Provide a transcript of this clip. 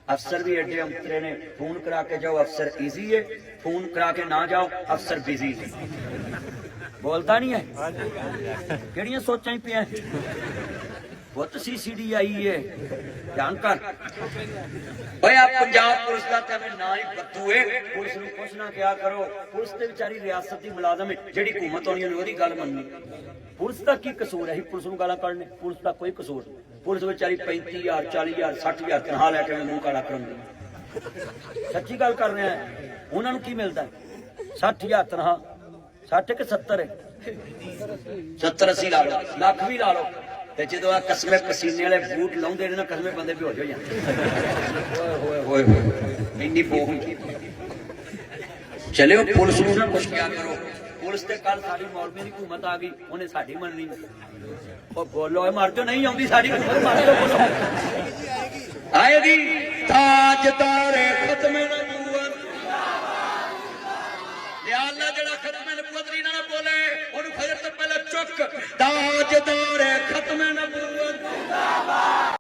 अफसर भी एडे अंतरे ने, फोन करा के जाओ अफसर इजी है, फोन करा के ना जाओ अफसर बिजी है। बोलता नहीं है किहड़ियां सोचां ही पियां पुत CCD आई है ध्यान कर भाई। आप पंजाब पुलिस का ते ना ही बत्तू है, पुलिस नूं पुछना क्या करो। पुलिस ते बेचारी रियासत की मुलाजम है, जिहड़ी हुकूमत होनी ओहदी गल मननी। पुलिस का की कसूर है पुलिस नूं गालां कढने, पुलिस का कोई कसूर नहीं। पुलिस बेचारी 35,000 40,000 60,000 तनखा लैके मूंह काला कराउंदी। सच्ची गल कर रहे हैं, उन्होंने की मिलता 60,000 तनखा, 60 कि 70 है, 70 80 ला लो, लख भी ला लो। ते जो कसमे पसीने वाले बूट लाउंदे ने ना, कसमे बंदे बेहोश हो जाते। इन्नी पोख चलो पुलिस नूं ना कुछ क्या करो। पुलिस ते कल साडी मौलवी दी हुकूमत आ गई, उन्हें साडी मननी। ओ बोलो मर जो नहीं आउंदी साडी हुकूमत, मर जो बोलो आएगी। ताजदार खत्मे नबूवत या अल्लाह जेड़ा खत्मे नबूवत दी ना बोले, ओनू फजर तो पहले चुक। ताजदार